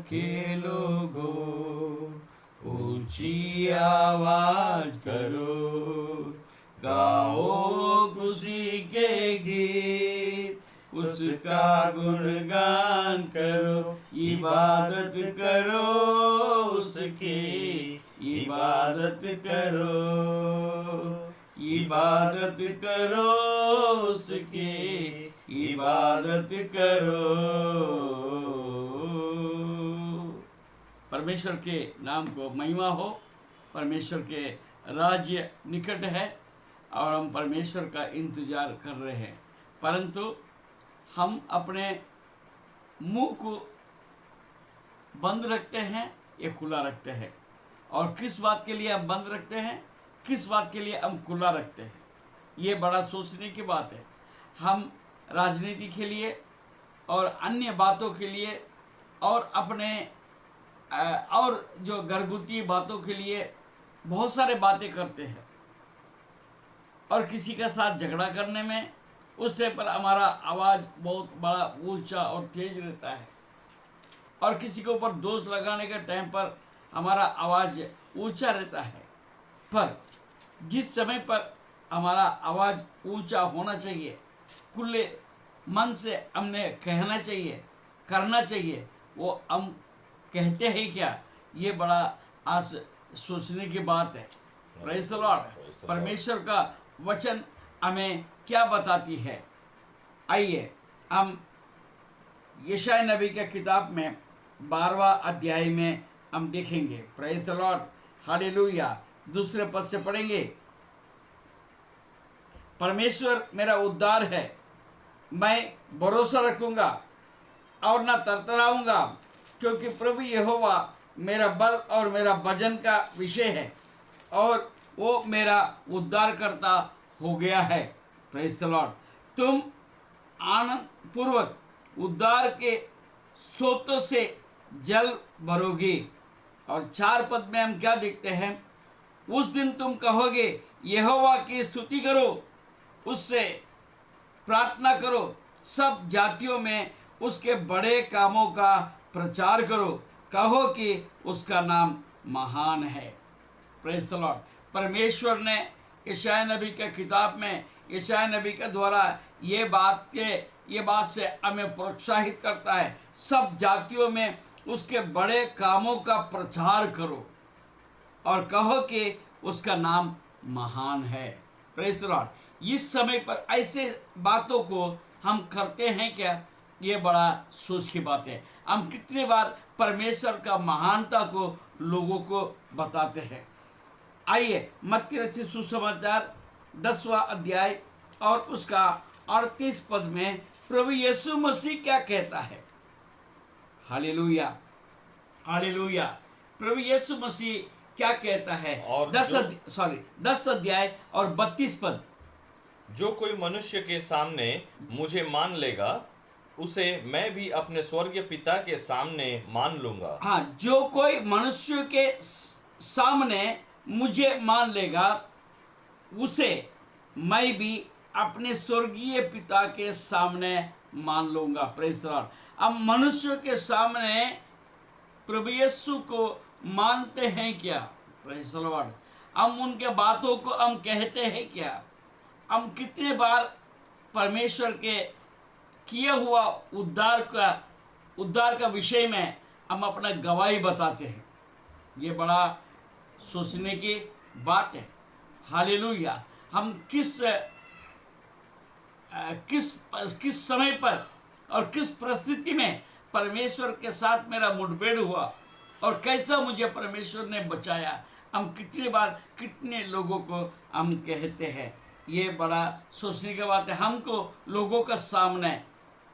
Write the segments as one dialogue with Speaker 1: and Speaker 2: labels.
Speaker 1: के लोगों, ऊंची आवाज करो, गाओ खुशी के गीत, उसका गुणगान करो, इबादत करो उसकी, इबादत करो, इबादत करो उसकी, इबादत करो। परमेश्वर के नाम को महिमा हो। परमेश्वर के राज्य निकट है और हम परमेश्वर का इंतजार कर रहे हैं, परंतु हम अपने मुंह को बंद रखते हैं या खुला रखते हैं, और किस बात के लिए हम बंद रखते हैं, किस बात के लिए हम खुला रखते हैं, ये बड़ा सोचने की बात है। हम राजनीति के लिए और अन्य बातों के लिए और अपने और जो घरगुती बातों के लिए बहुत सारे बातें करते हैं, और किसी के साथ झगड़ा करने में उस टाइम पर हमारा आवाज़ बहुत बड़ा ऊंचा और तेज रहता है, और किसी के ऊपर दोष लगाने के टाइम पर हमारा आवाज़ ऊंचा रहता है। पर जिस समय पर हमारा आवाज़ ऊंचा होना चाहिए, खुले मन से हमने कहना चाहिए, करना चाहिए, वो हम कहते हैं क्या, ये बड़ा आज सोचने की बात है। Praise the Lord. परमेश्वर का वचन हमें क्या बताती है? आइए हम यशायाह नबी के किताब में 12वां अध्याय में हम देखेंगे। Praise the Lord, hallelujah. दूसरे पद से पढ़ेंगे। परमेश्वर मेरा उद्धार है, मैं भरोसा रखूंगा और न तरतराऊंगा, क्योंकि प्रभु यहोवा मेरा बल और मेरा भजन का विषय है, और वो मेरा उद्धार करता हो गया है। Praise the Lord. तुम आनंद पूर्वक उद्धार के सोतों से जल भरोगे। और 4 पद में हम क्या देखते हैं? उस दिन तुम कहोगे, यहोवा की स्तुति करो, उससे प्रार्थना करो, सब जातियों में उसके बड़े कामों का प्रचार करो, कहो कि उसका नाम महान है। Praise the Lord. परमेश्वर ने यशायाह नबी के किताब में यशायाह नबी के द्वारा ये बात से हमें प्रोत्साहित करता है, सब जातियों में उसके बड़े कामों का प्रचार करो और कहो कि उसका नाम महान है। Praise the Lord. इस समय पर ऐसे बातों को हम करते हैं क्या? ये बड़ा सोच की बात है। हम कितने बार परमेश्वर का महानता को लोगों को बताते हैं। आइए मत्ती रचित सुसमाचार 10वां अध्याय और उसका 38 पद में प्रभु यीशु मसीह क्या कहता है। Hallelujah, hallelujah. प्रभु यीशु मसीह क्या कहता है?
Speaker 2: और
Speaker 1: 10 अध्याय और 32 पद।
Speaker 2: जो कोई मनुष्य के सामने मुझे मान लेगा, उसे मैं भी अपने स्वर्गीय पिता के सामने मान लूंगा।
Speaker 1: हाँ, जो कोई मनुष्य के सामने मुझे मान लेगा, उसे मैं भी अपने स्वर्गीय पिता के सामने मान लूंगा। Praise the Lord. अब मनुष्य के सामने प्रभु यीशु को मानते हैं क्या? Praise the Lord. हम उनके बातों को हम कहते हैं क्या? हम कितने बार परमेश्वर के किए हुआ उद्धार का विषय में हम अपना गवाही बताते हैं? ये बड़ा सोचने की बात है। हालेलुया। हम किस समय पर और किस परिस्थिति में परमेश्वर के साथ मेरा मुठभेड़ हुआ और कैसा मुझे परमेश्वर ने बचाया, हम कितनी बार कितने लोगों को हम कहते हैं? ये बड़ा सोचने की बात है। हमको लोगों का सामने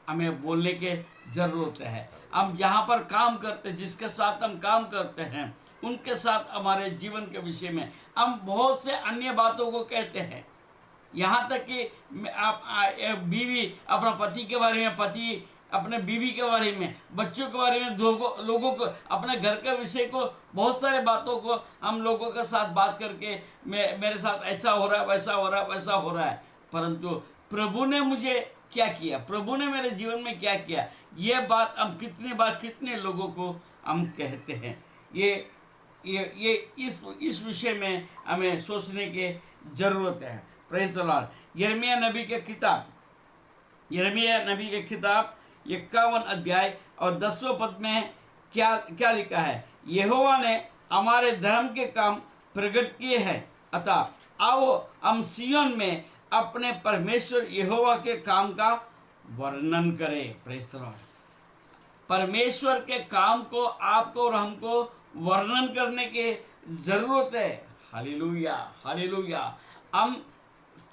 Speaker 1: हमें बोलने की ज़रूरत है। हम जहाँ पर काम करते, जिसके साथ हम काम करते हैं, उनके साथ हमारे जीवन के विषय में हम बहुत से अन्य बातों को कहते हैं। यहाँ तक कि बीवी अपना पति के बारे में, पति अपने बीवी के बारे में, बच्चों के बारे में, लोगों को अपने घर के विषय को, बहुत सारे बातों को हम लोगों के साथ बात करके मेरे साथ ऐसा हो रहा है, वैसा हो रहा है, वैसा हो रहा है। परंतु प्रभु ने मुझे क्या किया, प्रभु ने मेरे जीवन में क्या किया, ये बात हम कितनी बार कितने लोगों को हम कहते हैं। ये इस विषय में हमें सोचने की जरूरत है। Praise the Lord. यिर्मयाह नबी के किताब 51 अध्याय और 10वें पद में क्या क्या लिखा है? यहोवा ने हमारे धर्म के काम प्रकट किए हैं, अतः आओ हम सिय्योन में अपने परमेश्वर यहोवा के काम का वर्णन करें। Praise the Lord. परमेश्वर के काम को आपको और हमको वर्णन करने की जरूरत है। Hallelujah, hallelujah. हम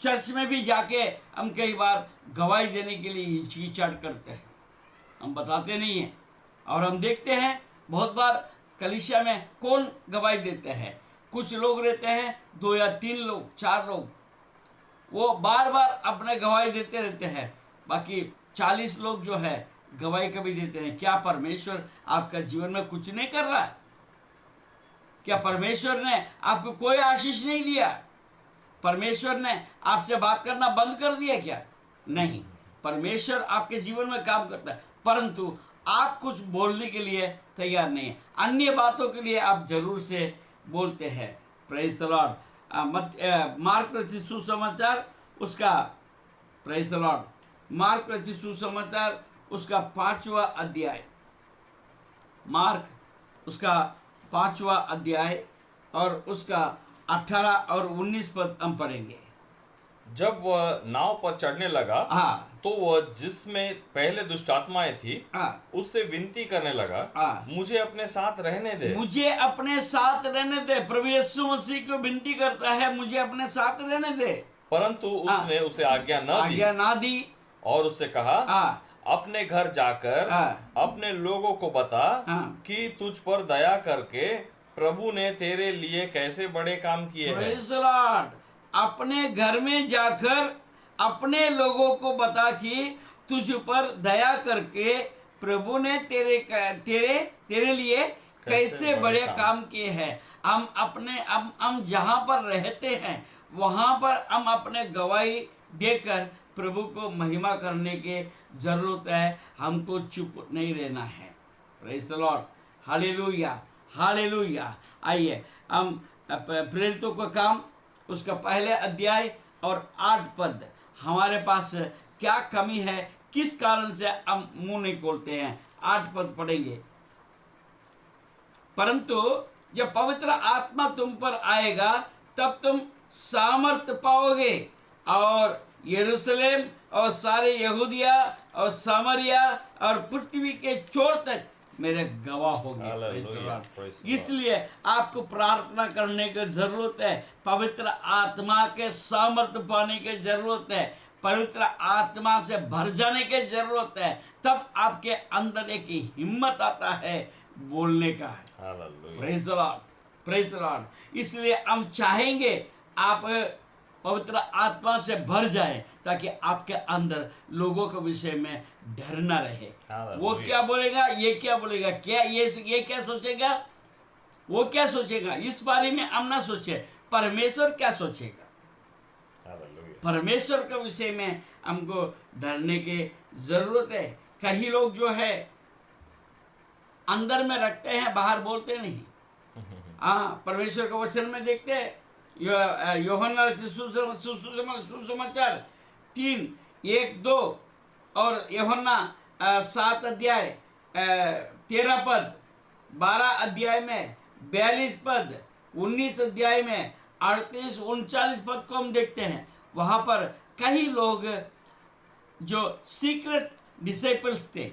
Speaker 1: चर्च में भी जाके हम कई बार गवाही देने के लिए हिचकिचाहट करते हैं, हम बताते नहीं हैं। और हम देखते हैं बहुत बार कलीसिया में कौन गवाही देते हैं? कुछ लोग रहते हैं, 2 या 3 लोग, 4 लोग, वो बार बार अपने गवाही देते रहते हैं। बाकी 40 लोग जो है गवाही कभी देते हैं। क्या परमेश्वर आपका जीवन में कुछ नहीं कर रहा है? क्या परमेश्वर ने आपको कोई आशीष नहीं दिया? परमेश्वर ने आपसे बात करना बंद कर दिया क्या? नहीं, परमेश्वर आपके जीवन में काम करता है, परंतु आप कुछ बोलने के लिए तैयार नहीं है। अन्य बातों के लिए आप जरूर से बोलते हैं। Praise the Lord. मार्क रचित सुसमाचार उसका, प्रेज़ द लॉर्ड, मार्क रचित सुसमाचार उसका 5वां अध्याय, मार्क उसका 5वां अध्याय और उसका 18 और 19 पद हम पढ़ेंगे।
Speaker 2: जब वह नाव पर चढ़ने लगा,
Speaker 1: हाँ,
Speaker 2: तो वह जिसमें पहले दुष्ट आत्माएं थी,
Speaker 1: हाँ,
Speaker 2: उससे विनती करने लगा,
Speaker 1: हाँ,
Speaker 2: मुझे अपने साथ रहने दे।
Speaker 1: मुझे अपने साथ रहने दे। प्रभु यीशु मसीह को विनती करता है, मुझे अपने साथ रहने दे।
Speaker 2: परंतु उसने उसे आज्ञा
Speaker 1: ना दी
Speaker 2: और उससे कहा,
Speaker 1: हाँ,
Speaker 2: अपने घर जाकर
Speaker 1: हाँ,
Speaker 2: अपने लोगों को बता
Speaker 1: हाँ,
Speaker 2: कि तुझ पर दया करके प्रभु ने तेरे लिए कैसे बड़े काम किए हैं।
Speaker 1: Praise the Lord. अपने घर में जाकर अपने लोगों को बता कि तुझ पर दया करके प्रभु ने तेरे लिए कैसे बड़े काम किए हैं। हम जहाँ पर रहते हैं वहाँ पर हम अपने गवाही देकर प्रभु को महिमा करने की जरूरत है। हमको चुप नहीं रहना है। Praise the Lord. Hallelujah, hallelujah. आइए हम प्रेरितों का काम उसका पहले अध्याय और 8 पद, हमारे पास क्या कमी है, किस कारण से हम मुंह नहीं खोलते हैं। 8 पद पढ़ेंगे। परंतु जब पवित्र आत्मा तुम पर आएगा तब तुम सामर्थ पाओगे और यरूशलेम और सारे यहूदिया और सामरिया और पृथ्वी के छोर तक मेरे गवाह होंगे। इसलिए आपको प्रार्थना करने की जरूरत है, पवित्र आत्मा के सामर्थ्य पाने की जरूरत है, पवित्र आत्मा से भर जाने की जरूरत है। तब आपके अंदर एक हिम्मत आता है बोलने का है। Praise the Lord, praise the Lord. इसलिए हम चाहेंगे आप पवित्र आत्मा से भर जाए ताकि आपके अंदर लोगों के विषय में डर न रहे। वो क्या बोलेगा, ये क्या बोलेगा, क्या ये क्या सोचेगा, वो क्या सोचेगा, इस बारे में हम ना सोचे। परमेश्वर क्या सोचेगा, परमेश्वर के विषय में हमको डरने की जरूरत है। कई लोग जो है अंदर में रखते हैं, बाहर बोलते नहीं। हाँ, परमेश्वर के वचन में देखते हैं, यूहन्ना सुसमाचार 3:1-2 और यूहन्ना 7 अध्याय 13 पद, 12 अध्याय में 42 पद, 19 अध्याय में 38-39 पद को हम देखते हैं। वहाँ पर कई लोग जो सीक्रेट डिसाइपल्स थे,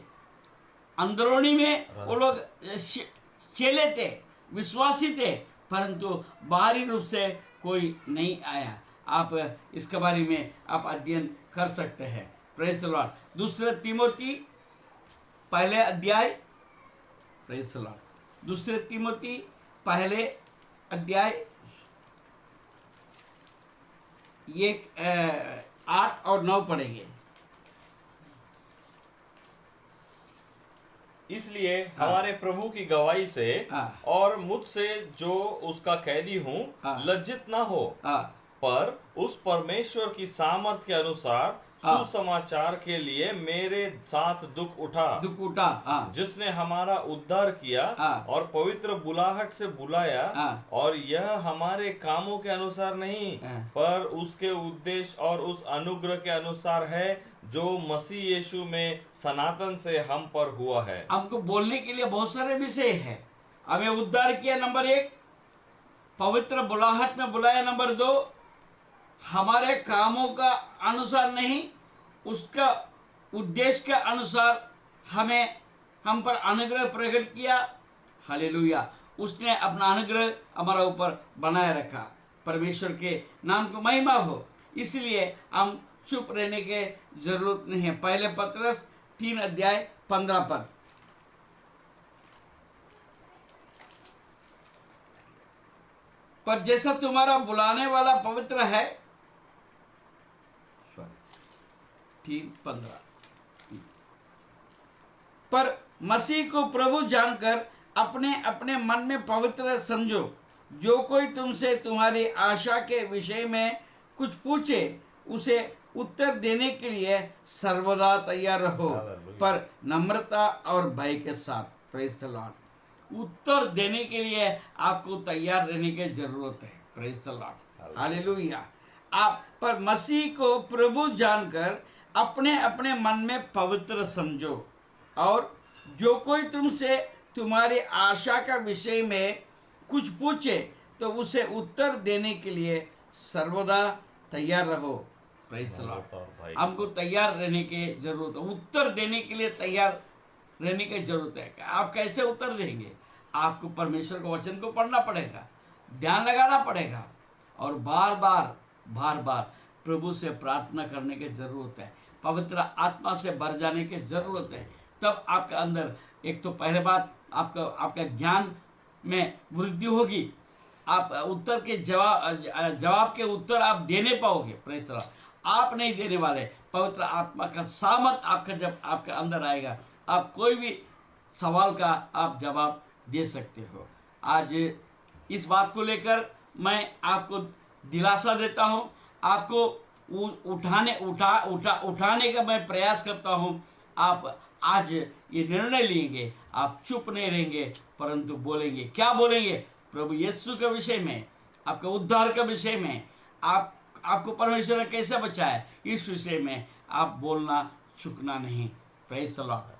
Speaker 1: अंदरूनी में वो लोग चेले थे, विश्वासी थे, परंतु बाहरी रूप से कोई नहीं आया। आप इसके बारे में आप अध्ययन कर सकते हैं। Praise the Lord. 2 तीमोथी पहले अध्याय, प्रेज़ द लॉर्ड, 2 तीमोथी पहले अध्याय 8 और 9 पढ़ेंगे।
Speaker 2: इसलिए हमारे प्रभु की गवाही से और मुझसे जो उसका कैदी हूँ लज्जित ना हो, पर उस परमेश्वर की सामर्थ के अनुसार
Speaker 1: हाँ।
Speaker 2: सुसमाचार के लिए मेरे साथ दुख उठा,
Speaker 1: दुख उठा। हाँ
Speaker 2: जिसने हमारा उद्धार किया
Speaker 1: हाँ।
Speaker 2: और पवित्र बुलाहट से बुलाया,
Speaker 1: हाँ।
Speaker 2: और यह हमारे कामों के अनुसार नहीं,
Speaker 1: हाँ।
Speaker 2: पर उसके उद्देश्य और उस अनुग्रह के अनुसार है जो मसीह यीशु में सनातन से हम पर हुआ है।
Speaker 1: हमको बोलने के लिए बहुत सारे विषय है। हमें उद्धार किया, नंबर 1, पवित्र बुलाहट में बुलाया, नंबर 2, हमारे कामों का अनुसार नहीं, उसका उद्देश्य के अनुसार हमें हम पर अनुग्रह प्रकट किया। हालेलुया। उसने अपना अनुग्रह हमारा ऊपर बनाए रखा। परमेश्वर के नाम को महिमा हो। इसलिए हम चुप रहने के जरूरत नहीं है। पहले पतरस 3:15 पर। पर जैसा तुम्हारा बुलाने वाला पवित्र है, 3:15, पर मसीह को प्रभु जानकर अपने अपने मन में पवित्र समझो। जो कोई तुमसे तुम्हारी आशा के विषय में कुछ पूछे, उसे उत्तर देने के लिए सर्वदा तैयार रहो, पर नम्रता और भय के साथ। Praise the Lord. उत्तर देने के लिए आपको तैयार रहने की जरूरत है। Praise the Lord. हालेलुया। आप पर मसीह को प्रभु जानकर अपने अपने मन में पवित्र समझो, और जो कोई तुमसे तुम्हारी आशा का विषय में कुछ पूछे, तो उसे उत्तर देने के लिए सर्वदा तैयार रहो। Praise the Lord. हमको तैयार रहने की जरूरत है। उत्तर देने के लिए तैयार रहने की जरूरत है। आप कैसे उत्तर देंगे? आपको परमेश्वर के वचन को पढ़ना पड़ेगा, ध्यान लगाना पड़ेगा, और बार बार प्रभु से प्रार्थना करने की जरूरत है। पवित्र आत्मा से भर जाने की जरूरत है। तब आपके अंदर एक तो पहले बात आपका ज्ञान में वृद्धि होगी। आप उत्तर के जवाब के उत्तर आप देने पाओगे। Praise the Lord. आप नहीं देने वाले, पवित्र आत्मा का सामर्थ आपका जब आपके अंदर आएगा, आप कोई भी सवाल का आप जवाब दे सकते हो। आज इस बात को लेकर मैं आपको दिलासा देता हूँ। आपको उठाने का मैं प्रयास करता हूँ। आप आज ये निर्णय लेंगे, आप चुप नहीं रहेंगे, परंतु बोलेंगे। क्या बोलेंगे? प्रभु यीशु के विषय में, आपके उद्धार के विषय में, आपको परमेश्वर ने कैसे बचाया, इस विषय में आप बोलना चुकना नहीं। Praise the Lord.